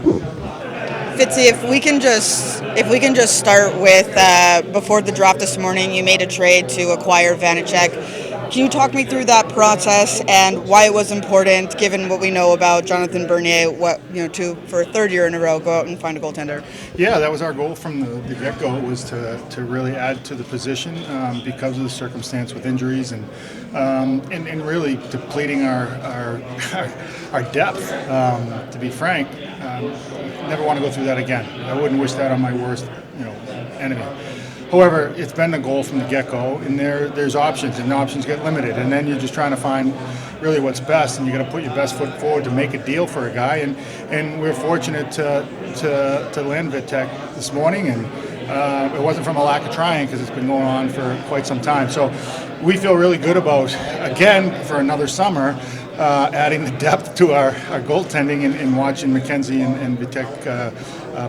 Fitzy, if we can just start with before the draft this morning, you made a trade to acquire Vanecek. Can you talk me through that process and why it was important, given what we know about Jonathan Bernier? To for a third year in a row go out and find a goaltender. Yeah, that was our goal from the get-go, was to really add to the position because of the circumstance with injuries and really depleting our depth. To be frank, never want to go through that again. I wouldn't wish that on my worst enemy. However, it's been the goal from the get-go, and there's options, and the options get limited, and then you're just trying to find really what's best, and you got to put your best foot forward to make a deal for a guy, and we're fortunate to land Vanecek this morning, and it wasn't from a lack of trying, because it's been going on for quite some time. So we feel really good about, again, for another summer, adding the depth to our goaltending and watching Mackenzie and Vanecek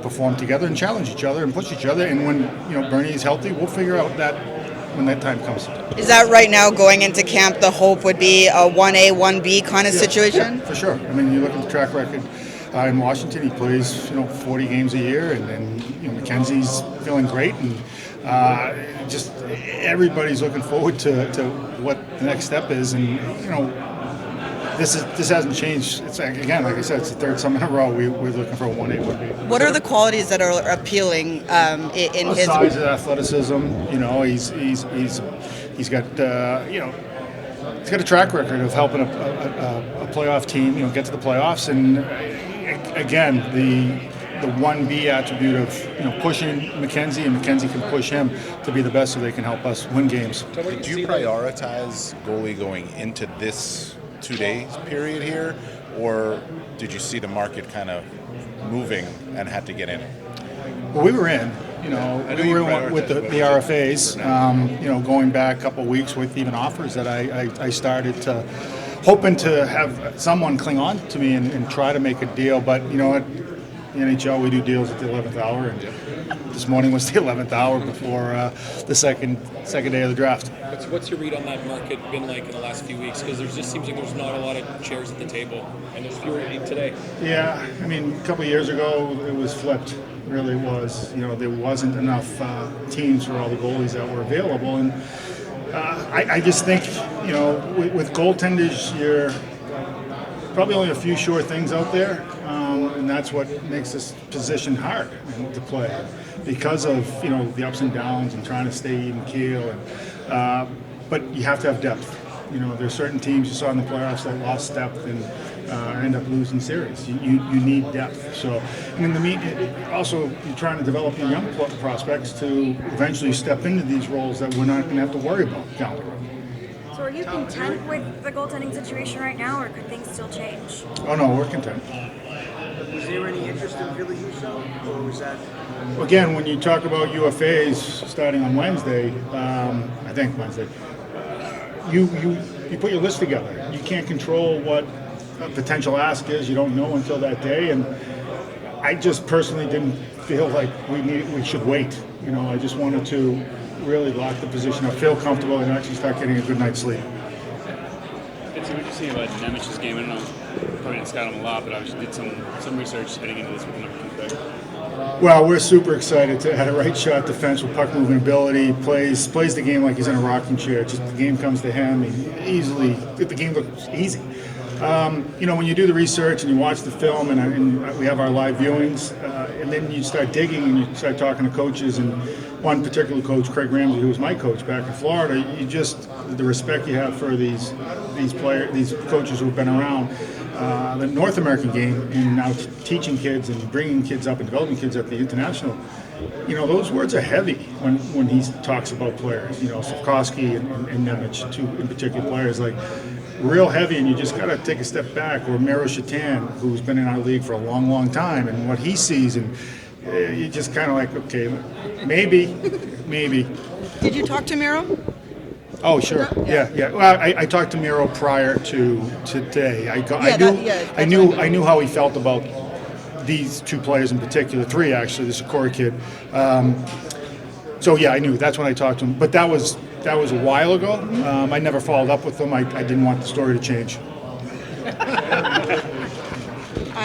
perform together and challenge each other and push each other. And when Bernie is healthy, we'll figure out that when that time comes. Is that right now going into camp? The hope would be a 1A, 1B kind of situation. Yeah, for sure. I mean, you look at the track record in Washington. He plays 40 games a year, and Mackenzie's feeling great, and just everybody's looking forward to what the next step is, and This hasn't changed. It's again, like I said, it's the third summer in a row. We're looking for a 1A, 1B. What are the qualities that are appealing in his size and athleticism? He's got he's got a track record of helping a playoff team get to the playoffs, and again the 1B attribute of pushing Mackenzie, and Mackenzie can push him to be the best, so they can help us win games. Did you prioritize goalie going into this 2 days period here, or did you see the market kind of moving and had to get in? Well, we were in. We were in with the RFAs. Going back a couple of weeks with even offers that I started to hoping to have someone cling on to me and try to make a deal. But at the NHL, we do deals at the 11th hour, and this morning was the 11th hour before the second day of the draft. What's your read on that market been like in the last few weeks? Because there just seems like there's not a lot of chairs at the table, and there's fewer today. Yeah, I mean, a couple of years ago, it was flipped. It really was. There wasn't enough teams for all the goalies that were available, and I just think, with goaltenders, you're probably only a few sure things out there, and that's what makes this position hard to play, because of the ups and downs and trying to stay even keel. But you have to have depth. There's certain teams you saw in the playoffs that lost depth and end up losing series. You need depth. So, also you're trying to develop your young prospects to eventually step into these roles that we're not going to have to worry about down the road. So are you content with the goaltending situation right now, or could things still change? Oh no, we're content. Was there any interest in Billy Husso, or was that? Again, when you talk about UFAs starting on Wednesday, I think Wednesday, you put your list together. You can't control what a potential ask is. You don't know until that day, and I just personally didn't feel like we should wait. I just wanted to really lock the position up, feel comfortable, and actually start getting a good night's sleep. It's interesting about Nemec's game. I don't know, probably didn't scout him a lot, but I did some research heading into this with number 2 pick. Well, we're super excited to have a right shot defense with puck moving ability, plays the game like he's in a rocking chair. Just the game comes to him, the game looks easy. When you do the research and you watch the film, and we have our live viewings, and then you start digging and you start talking to coaches, and one particular coach, Craig Ramsey, who was my coach back in Florida, the respect you have for these coaches who've been around the North American game, and now teaching kids and bringing kids up and developing kids at the international. Those words are heavy when he talks about players. Slavkovsky and Nemec, two in particular players, like real heavy, and you just got to take a step back. Or Miro Shatan, who's been in our league for a long, long time, and what he sees, and you just kind of like, okay, maybe. Did you talk to Miro? Oh, sure. Yeah. Well, I talked to Miro prior to today. I knew how he felt about these two players in particular, three actually, the Sikora kid. So yeah, I knew. That's when I talked to him. But that was a while ago. I never followed up with him. I didn't want the story to change.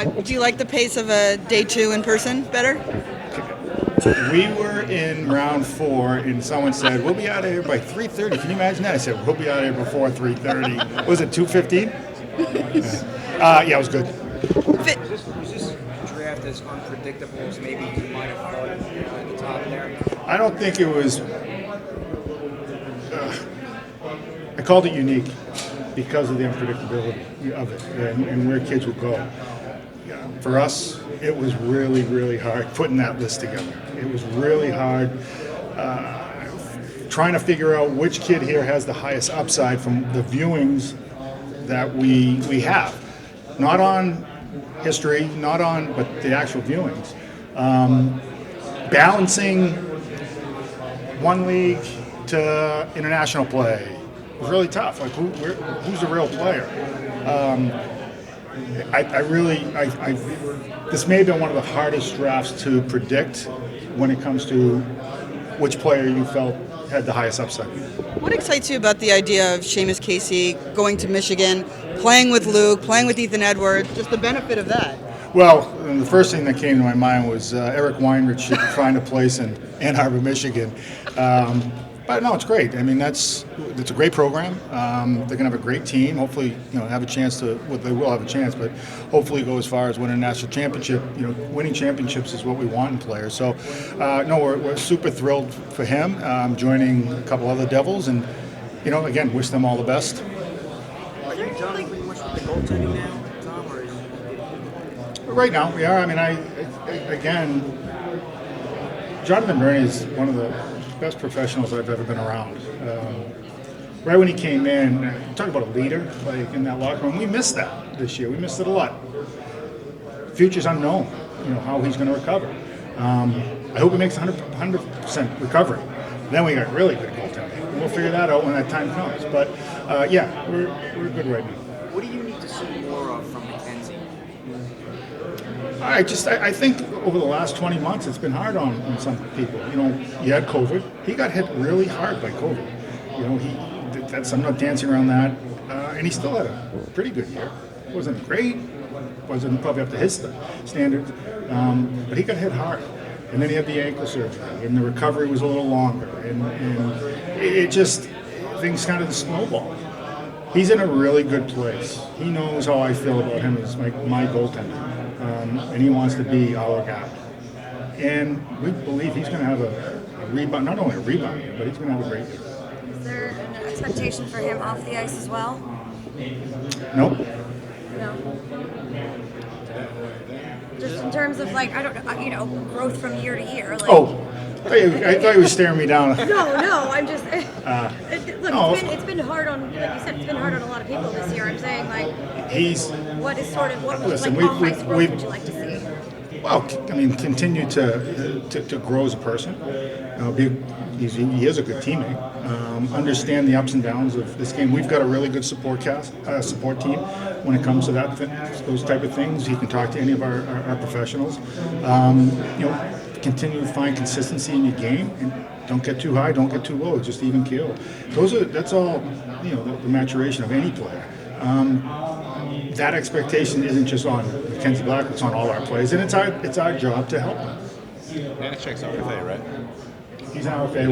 Do you like the pace of a day 2 in person better? We were in round 4, and someone said, we'll be out of here by 3:30. Can you imagine that? I said, we'll be out of here before 3:30. Was it 2:15? Yeah, it was good. Was this draft as unpredictable as maybe you might have thought at the top there? I don't think it was. I called it unique because of the unpredictability of it and where kids would go. Yeah, for us, it was really, really hard putting that list together. It was really hard trying to figure out which kid here has the highest upside from the viewings that we have. Not on history, but the actual viewings. Balancing one league to international play was really tough. Like, who's the real player? This may have been one of the hardest drafts to predict when it comes to which player you felt had the highest upside. What excites you about the idea of Seamus Casey going to Michigan, playing with Luke, playing with Ethan Edwards, just the benefit of that? Well, the first thing that came to my mind was Eric Weinrich should find a place in Ann Arbor, Michigan. But no, it's great. I mean, it's a great program. They're going to have a great team. Hopefully, have a chance to. Well, they will have a chance, but hopefully go as far as winning a national championship. Winning championships is what we want in players. So, no, we're super thrilled for him joining a couple other Devils, and again, wish them all the best. Are you done pretty much with the goaltending now, Tom, or is Right now, we are. I mean, again, Jonathan Bernie is one of the best professionals I've ever been around. Right when he came in, talk about a leader, like in that locker room. We missed that this year. We missed it a lot. Future's unknown. How he's going to recover. I hope he makes 100% recovery. Then we got really good goaltending. And we'll figure that out when that time comes. But yeah, we're good right now. what do you need to see more of from McKenzie? I think over the last 20 months, it's been hard on some people. He had COVID. He got hit really hard by COVID. I'm not dancing around that. And he still had a pretty good year. Wasn't great. Wasn't probably up to his standards. But he got hit hard. And then he had the ankle surgery. And the recovery was a little longer. And it just, things kind of snowballed. He's in a really good place. He knows how I feel about him as my goaltender. And he wants to be our guy. And we believe he's going to have a rebound, not only a rebound, but he's going to have a great year. Is there an expectation for him off the ice as well? Nope. No. Just in terms of growth from year to year. I thought you were staring me down. No, I'm just. Look, no. it's been hard on, like you said, it's been hard on a lot of people this year. I'm saying, what ice growth would you like to see? Well, continue to grow as a person. He is a good teammate. Understand the ups and downs of this game. We've got a really good support team when it comes to those type of things. He can talk to any of our professionals. Continue to find consistency in your game, and don't get too high, don't get too low. Just even keel. That's all. The maturation of any player. That expectation isn't just on Mackenzie Black; it's on all our players, and it's our job to help them. Vanecek's RFA, right? He's an RFA.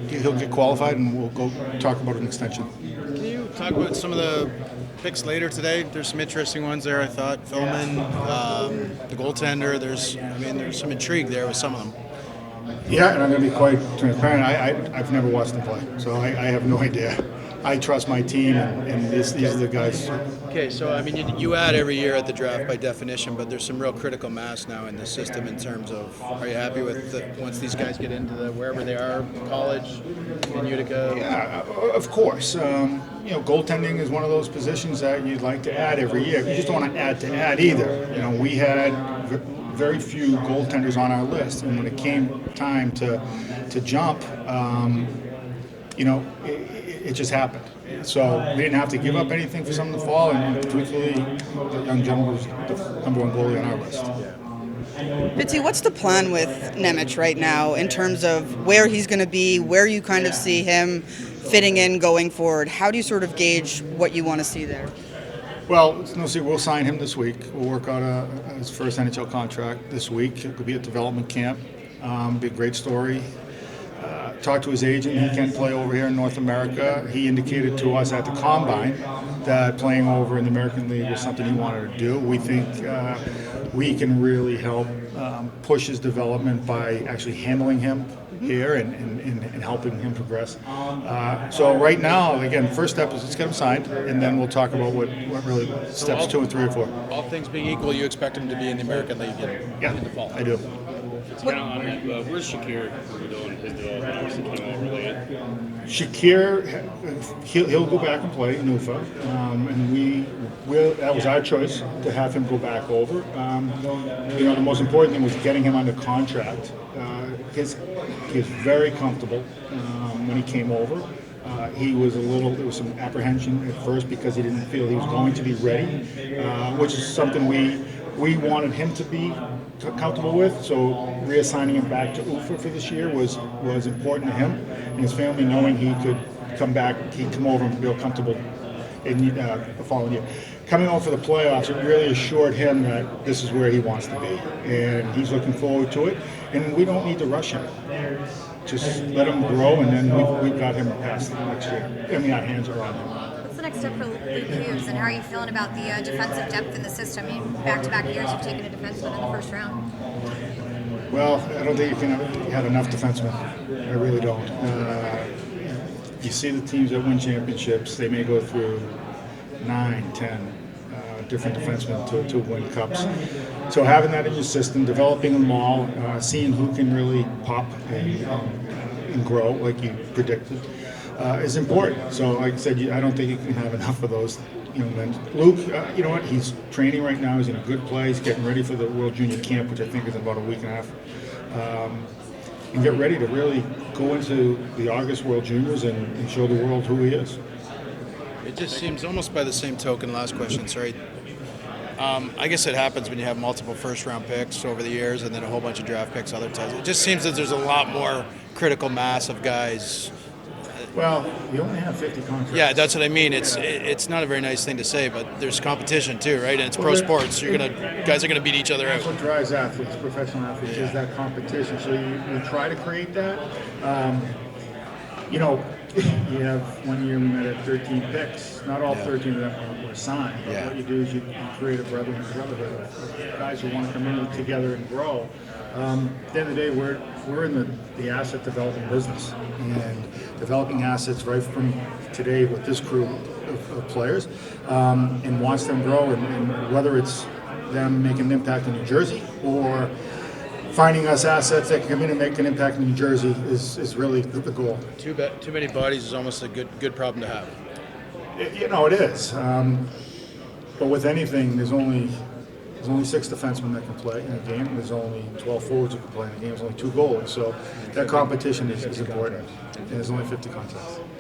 He'll get qualified, and we'll go talk about an extension. Can you talk about some of the picks later today? There's some interesting ones there, I thought. Philman, the goaltender. There's some intrigue there with some of them. Yeah, and I'm going to be quite transparent. I've never watched them play, so I have no idea. I trust my team, and these are the guys. Okay, so you add every year at the draft by definition, but there's some real critical mass now in the system in terms of, are you happy with once these guys get into wherever they are, college, in Utica? Yeah, of course. Goaltending is one of those positions that you'd like to add every year. You just don't want to add either. We had very few goaltenders on our list, and when it came time to jump, it just happened. So we didn't have to give up anything for someone to fall, and truthfully, the young gentleman was the number one goalie on our list. Fitzy, what's the plan with Nemec right now in terms of where he's going to be, where you kind of see him fitting in going forward? How do you sort of gauge what you want to see there? Well, no, see, we'll sign him this week. We'll work out his first NHL contract this week. It could be at development camp. Be a great story. Talked to his agent. He can play over here in North America. He indicated to us at the Combine that playing over in the American League was something he wanted to do. We think we can really help push his development by actually handling him here and helping him progress. So right now, again, first step is let's get him signed, and then we'll talk about what really steps 2 and 3 or 4. All things being equal, you expect him to be in the American League in the fall. I do. It's kind of on that. Where's Shakir doing his development? Obviously came over late. Shakir, he'll go back and play in UFA, and that was our choice to have him go back over. The most important thing was getting him under contract. He was very comfortable when he came over. There was some apprehension at first because he didn't feel he was going to be ready, which is something we wanted him to be comfortable with. So reassigning him back to UFA for this year was important to him and his family, knowing he could come back, he'd come over and feel comfortable in the following year. Coming over for the playoffs, it really assured him that this is where he wants to be, and he's looking forward to it. And we don't need to rush him. Just let him grow, and then we've got him past the next year. I mean, our hands are on him. What's the next step for Luke Hughes, and how are you feeling about the defensive depth in the system? I mean, back-to-back years you've taken a defenseman in the first round. Well, I don't think you can have enough defensemen. I really don't. You see the teams that win championships, they may go through 9, 10 different defensemen to win cups. So having that in your system, developing them all, seeing who can really pop and grow like you predicted is important. So like I said, I don't think you can have enough of those young men. Luke, you know what? He's training right now. He's in a good place, getting ready for the World Junior Camp, which I think is in about a week and a half. And get ready to really go into the August World Juniors and show the world who he is. It just seems almost by the same token, last question, sorry. I guess it happens when you have multiple first-round picks over the years and then a whole bunch of draft picks other times. It just seems that there's a lot more critical mass of guys. Well, you only have 50 contracts. Yeah, that's what I mean. It's not a very nice thing to say, but there's competition too, right? And it's pro sports. Guys are gonna beat each other out. That's what drives athletes, professional athletes, is that competition. So you try to create that. You have 1 year we met at 13 picks. Not all 13 of them were signed. But what you do is you create a brotherhood of guys who want to come in together and grow. At the end of the day, we're in the asset development business and developing assets right from today with this crew of players, and wants them to grow. And whether it's them making an impact in New Jersey or finding us assets that can come in and make an impact in New Jersey is really the goal. Too many bodies is almost a good problem to have. It is. But with anything, there's only 6 defensemen that can play in a game. There's only 12 forwards who can play in a game. There's only 2 goalies. So that competition is important. And there's only 50 contracts.